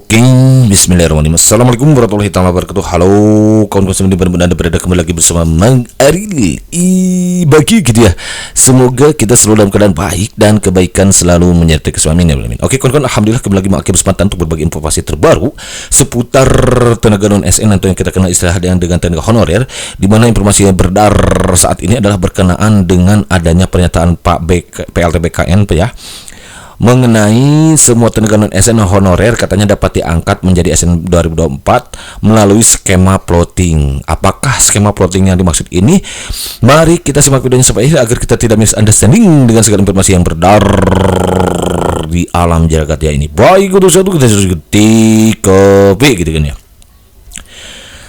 Oke, bismillahirrahmanirrahim. Assalamualaikum warahmatullahi wabarakatuh. Halo kawan-kawan semua, benar-benar berada kembali lagi bersama Mang Aril bagi gitu ya. Semoga kita selalu dalam keadaan baik dan kebaikan selalu menyertai kesuamian ya. Oke kawan-kawan, alhamdulillah kembali lagi memakai kesempatan untuk berbagi informasi terbaru seputar tenaga non SN atau yang kita kenal istilah dengan tenaga honorer, di mana informasi yang beredar saat ini adalah berkenaan dengan adanya pernyataan Pak PLT BKN ya, mengenai semua tenaga non SN honorer katanya dapat diangkat menjadi SN 2024 melalui skema plotting. Apakah skema plotting yang dimaksud ini? Mari kita simak videonya sampai akhir agar kita tidak misunderstanding dengan segala informasi yang beredar di alam jagat ya ini. Baik, satu kita ketik kopi gitu kan ya.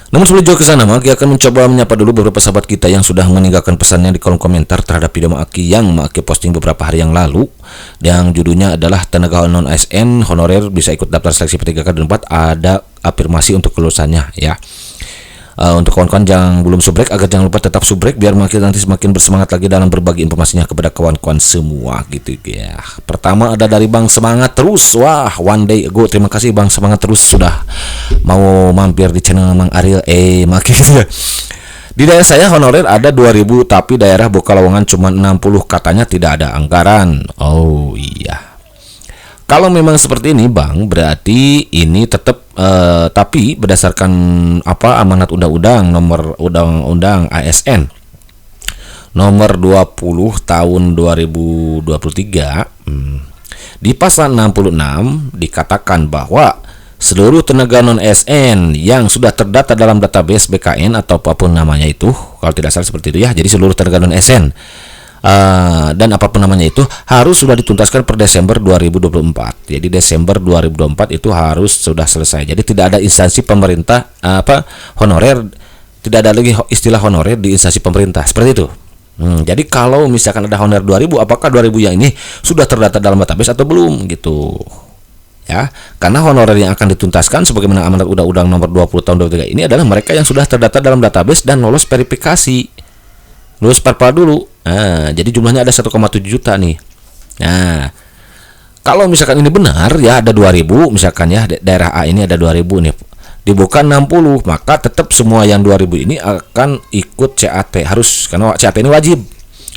Namun sebelum jauh ke sana, Maki akan mencoba menyapa dulu beberapa sahabat kita yang sudah meninggalkan pesannya di kolom komentar terhadap video Maki yang Maki posting beberapa hari yang lalu, yang judulnya adalah tenaga non ASN honorer bisa ikut daftar seleksi P3K 2024, ada afirmasi untuk kelulusannya ya. Untuk kawan-kawan yang belum subrek, agar jangan lupa tetap subrek biar Maki nanti semakin bersemangat lagi dalam berbagi informasinya kepada kawan-kawan semua gitu ya. Pertama ada dari Bang Semangat Terus. Wah, one day ago, terima kasih Bang Semangat Terus sudah mau mampir di channel Mang Aril Maki gitu ya. Di daerah saya honorer ada 2000, tapi daerah Bokalawongan cuma 60, katanya tidak ada anggaran. Oh iya. Kalau memang seperti ini Bang, berarti ini tetap tapi berdasarkan apa amanat undang-undang nomor undang-undang ASN nomor 20 tahun 2023 di pasal 66 dikatakan bahwa seluruh tenaga non SN yang sudah terdata dalam database BKN atau apapun namanya itu, kalau tidak salah seperti itu ya, jadi seluruh tenaga non SN dan apapun namanya itu harus sudah dituntaskan per Desember 2024. Jadi Desember 2024 itu harus sudah selesai. Jadi tidak ada instansi pemerintah honorer, tidak ada lagi istilah honorer di instansi pemerintah seperti itu. Jadi kalau misalkan ada honorer 2000, apakah 2000 yang ini sudah terdata dalam database atau belum gitu ya? Karena honorer yang akan dituntaskan sebagaimana amanat undang-undang nomor 20 tahun 2023 ini adalah mereka yang sudah terdata dalam database dan lolos verifikasi, lulus perpa dulu. Nah, jadi jumlahnya ada 1,7 juta nih. Nah, kalau misalkan ini benar ya, ada 2000 misalkan ya, daerah A ini ada 2000 nih, dibuka 60, maka tetap semua yang 2000 ini akan ikut CAT, harus, karena CAT ini wajib.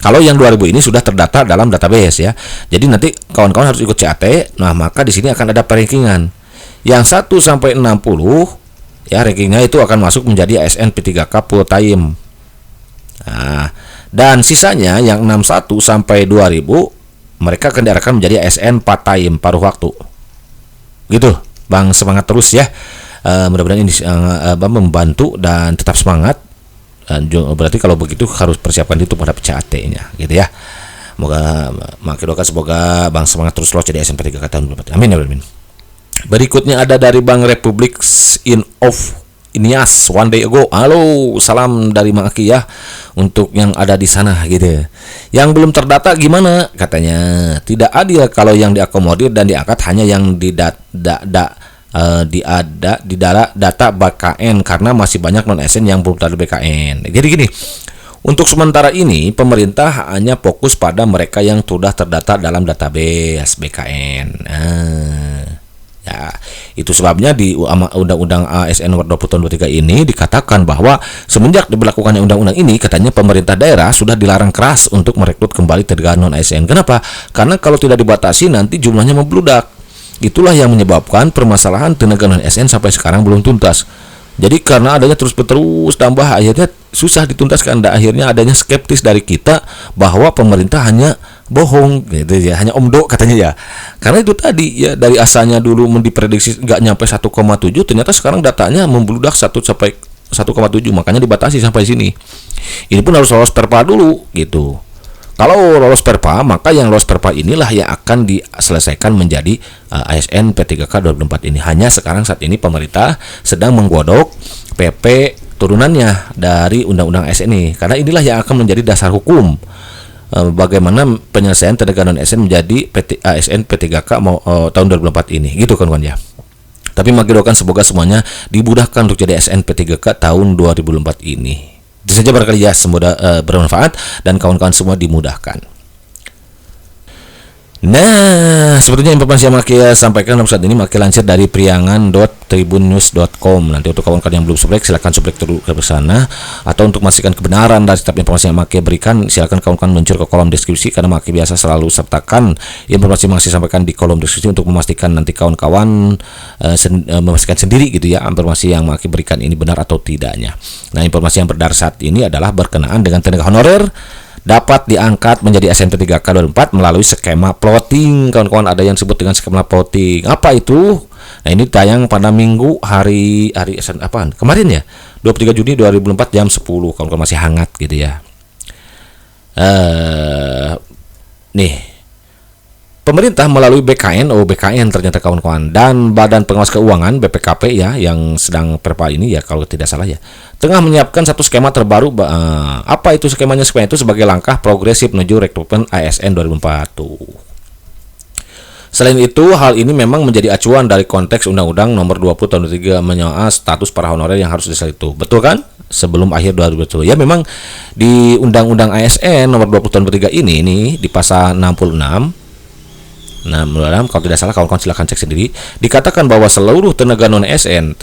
Kalau yang 2000 ini sudah terdata dalam database ya. Jadi nanti kawan-kawan harus ikut CAT. Nah, maka di sini akan ada rankingan. Yang 1 sampai 60 ya, rankingnya itu akan masuk menjadi ASN P3K full time. Nah, dan sisanya yang 61 sampai 2000 mereka akan diarahkan menjadi ASN part time, paruh waktu. Gitu, Bang Semangat Terus ya. Mudah-mudahan ini membantu dan tetap semangat. Dan berarti kalau begitu harus persiapkan itu pada CAT-nya gitu ya. Semoga Bang Semangat Terus lolos jadi ASN P3K tahun 2024. Amin ya amin. Berikutnya ada dari Bang Republik in of Inias, one day ago. Halo, salam dari Mang Aki ya untuk yang ada di sana gitu. Yang belum terdata gimana? Katanya tidak adil kalau yang diakomodir dan diangkat hanya yang di data BKN, karena masih banyak non SN yang belum terdata BKN. Jadi gini, untuk sementara ini pemerintah hanya fokus pada mereka yang sudah terdata dalam database BKN. Ya, itu sebabnya di Undang-Undang ASN nomor 20 tahun 2023 ini dikatakan bahwa semenjak diberlakukannya undang-undang ini, katanya pemerintah daerah sudah dilarang keras untuk merekrut kembali tenaga non ASN. Kenapa? Karena kalau tidak dibatasi nanti jumlahnya membludak. Itulah yang menyebabkan permasalahan tenaga non ASN sampai sekarang belum tuntas. Jadi karena adanya terus tambah, akhirnya susah dituntaskan, dan akhirnya adanya skeptis dari kita bahwa pemerintah hanya bohong gitu ya, hanya omdo katanya ya. Karena itu tadi ya, dari asalnya dulu mendiprediksi nggak nyampe 1,7, ternyata sekarang datanya membludak 1 sampai 1,7, makanya dibatasi sampai sini. Ini pun harus lolos perpa dulu gitu. Kalau lolos perpa, maka yang lolos perpa inilah yang akan diselesaikan menjadi ASN P3K 2024 ini. Hanya sekarang saat ini pemerintah sedang menggodok PP turunannya dari Undang-Undang ASN ini, karena inilah yang akan menjadi dasar hukum bagaimana penyelesaian tenaga non ASN menjadi ASN P3K tahun 2024 ini, gitu kawan-kawan ya. Tapi makin doakan semoga semuanya dimudahkan untuk jadi ASN P3K tahun 2024 ini. Itu saja barangkali ya, semoga bermanfaat dan kawan-kawan semua dimudahkan. Nah, sebetulnya informasi yang Maki sampaikan saat ini Maki lansir dari priangan.tribunnews.com. Nanti untuk kawan-kawan yang belum subscribe, silakan subscribe dulu ke sana. Atau untuk memastikan kebenaran dari setiap informasi yang Maki berikan, silakan kawan-kawan meluncur ke kolom deskripsi, karena Maki biasa selalu sertakan informasi yang Maki sampaikan di kolom deskripsi untuk memastikan nanti kawan-kawan memastikan sendiri gitu ya, informasi yang Maki berikan ini benar atau tidaknya. Nah, informasi yang beredar saat ini adalah berkenaan dengan tenaga honorer dapat diangkat menjadi ASN P3K 2024 melalui skema plotting. Kawan-kawan, ada yang disebut dengan skema plotting. Apa itu? Nah, ini tayang pada Minggu hari apaan? Kemarin ya, 23 Juni 2004 jam 10. Kawan-kawan masih hangat gitu ya. Nih. Pemerintah melalui BKN ternyata kawan-kawan, dan Badan Pengawas Keuangan BPKP ya, yang sedang perpa ini ya kalau tidak salah ya, tengah menyiapkan satu skema terbaru. Apa itu skemanya? Skema itu sebagai langkah progresif menuju rekrutmen ASN 2004. Selain itu, hal ini memang menjadi acuan dari konteks Undang-Undang Nomor 20 Tahun 2003 menyoal status para honorer yang harus diselesaikan itu. Betul kan? Sebelum akhir 2020. Ya, memang di Undang-Undang ASN Nomor 20 Tahun 2003 ini di pasal 66. Nah, kalau tidak salah kawan-kawan silahkan cek sendiri. Dikatakan bahwa seluruh tenaga non ASN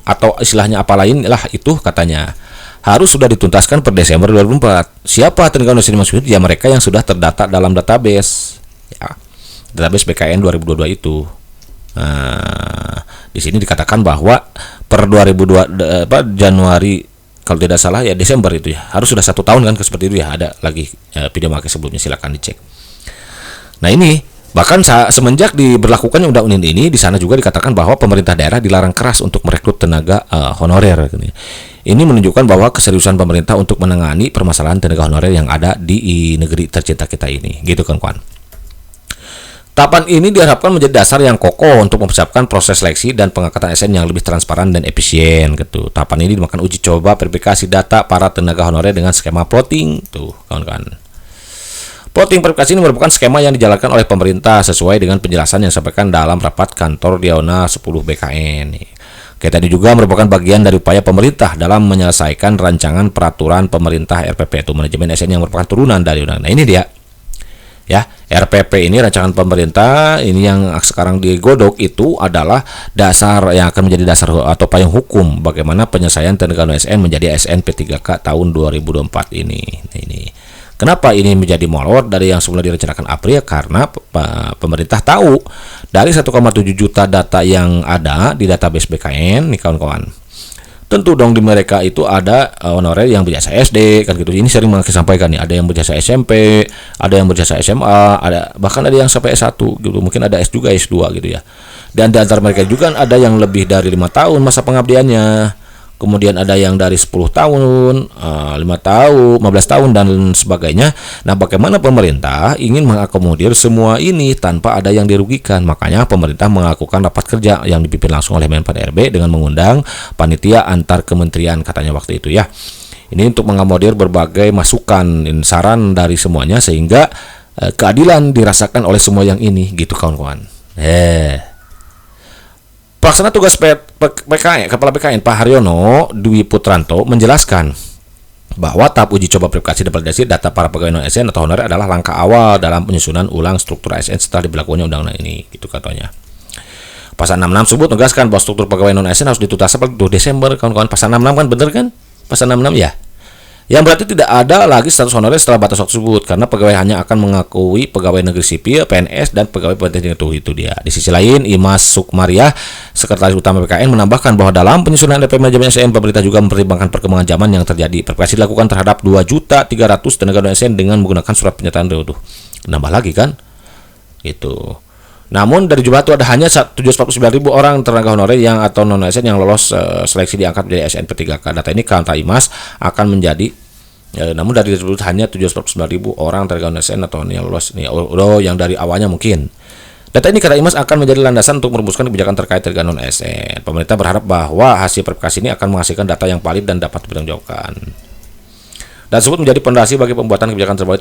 atau istilahnya apa lain lah itu katanya harus sudah dituntaskan per Desember 2004. Siapa tenaga non ASN maksudnya? Ya, mereka yang sudah terdata dalam database ya, database BKN 2022 itu. Nah, di sini dikatakan bahwa per 2002 Januari kalau tidak salah ya Desember itu ya harus sudah 1 tahun kan, seperti itu ya. Ada lagi video Maki sebelumnya, silakan dicek. Nah, ini bahkan semenjak diberlakukannya undang-undang ini, di sana juga dikatakan bahwa pemerintah daerah dilarang keras untuk merekrut tenaga honorer. Ini menunjukkan bahwa keseriusan pemerintah untuk menangani permasalahan tenaga honorer yang ada di negeri tercinta kita ini, gitu kan kawan. Tahapan ini diharapkan menjadi dasar yang kokoh untuk mempersiapkan proses seleksi dan pengangkatan ASN yang lebih transparan dan efisien gitu. Tahapan ini dimakan uji coba verifikasi data para tenaga honorer dengan skema plotting tuh kawan-kawan. Plotting verifikasi ini merupakan skema yang dijalankan oleh pemerintah sesuai dengan penjelasan yang disampaikan dalam rapat kantor Diona 10 BKN. Kita ini juga merupakan bagian dari upaya pemerintah dalam menyelesaikan rancangan peraturan pemerintah RPP itu manajemen ASN yang merupakan turunan dari undang-undang. Nah, ini dia. Ya, RPP ini rancangan pemerintah ini yang sekarang digodok itu adalah dasar yang akan menjadi dasar atau payung hukum bagaimana penyelesaian tenaga ASN menjadi ASN P3K tahun 2024 ini. Nah, ini. Kenapa ini menjadi molor dari yang semula direncanakan April? Karena pemerintah tahu dari 1,7 juta data yang ada di database BKN nih kawan-kawan. Tentu dong di mereka itu ada honorer yang berjasa SD kan gitu. Ini sering sampaikan nih, ada yang berjasa SMP, ada yang berjasa SMA, bahkan ada yang sampai S1 gitu. Mungkin ada S juga S2 gitu ya. Dan di antara mereka juga ada yang lebih dari 5 tahun masa pengabdiannya. Kemudian ada yang dari 10 tahun, 5 tahun, 15 tahun dan sebagainya. Nah, bagaimana pemerintah ingin mengakomodir semua ini tanpa ada yang dirugikan? Makanya pemerintah melakukan rapat kerja yang dipimpin langsung oleh Menpan RB dengan mengundang panitia antar kementerian katanya waktu itu ya. Ini untuk mengakomodir berbagai masukan, saran dari semuanya sehingga keadilan dirasakan oleh semua yang ini gitu kawan-kawan. Pelaksana tugas PKN, Kepala BKN Pak Haryono Dwi Putranto menjelaskan bahwa tahap uji coba verifikasi dan validasi data para pegawai non ASN atau honorer adalah langkah awal dalam penyusunan ulang struktur ASN setelah diberlakukannya undang-undang ini, gitu katanya. Pasal 66 tersebut menegaskan bahwa struktur pegawai non ASN harus dituntaskan pada 2 Desember, kawan-kawan. Pasal 66 kan bener kan? Pasal 66 ya. Yang berarti tidak ada lagi status honorer setelah batas waktu tersebut karena pegawai hanya akan mengakui pegawai negeri sipil, PNS dan pegawai penting itu dia. Di sisi lain, Imas Sukmaria, Sekretaris Utama BKN menambahkan bahwa dalam penyusunan RPP manajemen ASN pemerintah juga mempertimbangkan perkembangan zaman yang terjadi. Verifikasi dilakukan terhadap 2.300.000 tenaga non ASN dengan menggunakan surat pernyataan itu. Nambah lagi kan? Gitu. Namun dari jumlah itu ada hanya 749.000 orang tenaga honorer yang atau non ASN yang lolos seleksi diangkat menjadi ASN P3K. Data ini kata Imas akan menjadi namun dari tersebut hanya 749.000 orang tenaga non ASN atau yang lolos nih yang dari awalnya mungkin. Data ini kata Imas akan menjadi landasan untuk merumuskan kebijakan terkait tenaga non ASN. Pemerintah berharap bahwa hasil verifikasi ini akan menghasilkan data yang valid dan dapat dipertanggungjawabkan. Dan tersebut menjadi fondasi bagi pembuatan kebijakan terbaik.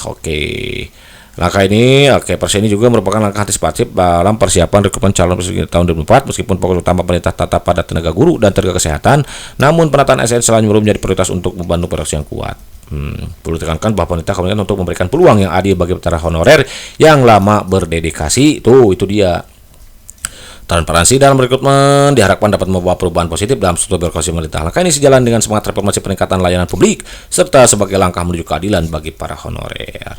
Oke. Langkah ini, persen ini juga merupakan langkah antisipatif dalam persiapan rekrutmen calon presiden tahun 2004. Meskipun fokus utama pemerintah tetap pada tenaga guru dan tenaga kesehatan, namun penataan ASN selalu menjadi prioritas untuk membantu produksi yang kuat. Perlu ditekankan bahwa pemerintah komitmen untuk memberikan peluang yang adil bagi peserta honorer yang lama berdedikasi. Itu dia. Transparansi dalam rekrutmen diharapkan dapat membawa perubahan positif dalam struktur birokrasi pemerintah. Langkah ini sejalan dengan semangat reformasi peningkatan layanan publik serta sebagai langkah menuju keadilan bagi para honorer.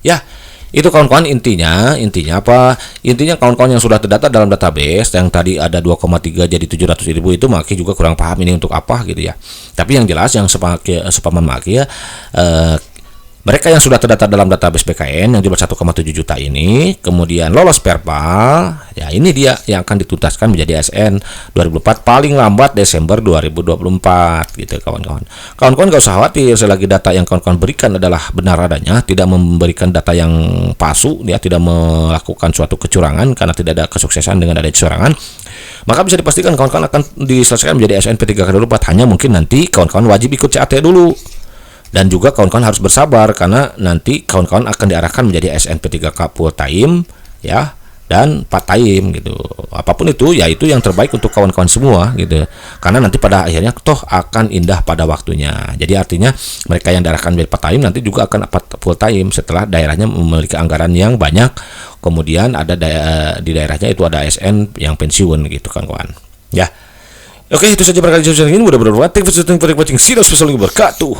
Ya, itu kawan-kawan intinya apa? Intinya kawan-kawan yang sudah terdata dalam database yang tadi ada 2,3 jadi 700.000 itu Maki juga kurang paham ini untuk apa gitu ya. Tapi yang jelas yang sepaman Maki ya, mereka yang sudah terdata dalam database BKN yang jumlah 1,7 juta ini, kemudian lolos Perpal, ya ini dia yang akan dituntaskan menjadi ASN 2004 paling lambat Desember 2024 gitu kawan-kawan. Kawan-kawan gak usah khawatir selagi data yang kawan-kawan berikan adalah benar adanya, tidak memberikan data yang palsu, ya tidak melakukan suatu kecurangan karena tidak ada kesuksesan dengan ada kecurangan. Maka bisa dipastikan kawan-kawan akan diselesaikan menjadi ASN P3K 2024. Hanya mungkin nanti kawan-kawan wajib ikut CAT dulu. Dan juga kawan-kawan harus bersabar karena nanti kawan-kawan akan diarahkan menjadi ASN P3K full time ya dan part time gitu. Apapun itu ya itu yang terbaik untuk kawan-kawan semua gitu. Karena nanti pada akhirnya toh akan indah pada waktunya. Jadi artinya mereka yang diarahkan menjadi part time nanti juga akan full time setelah daerahnya memiliki anggaran yang banyak. Kemudian ada di daerahnya itu ada ASN yang pensiun gitu kawan-kawan. Ya. Oke, itu saja barangkali ini mudah-mudahan bermanfaat. Terima kasih sudah bergabung. See you, wassalamualaikum warahmatullahi wabarakatuh.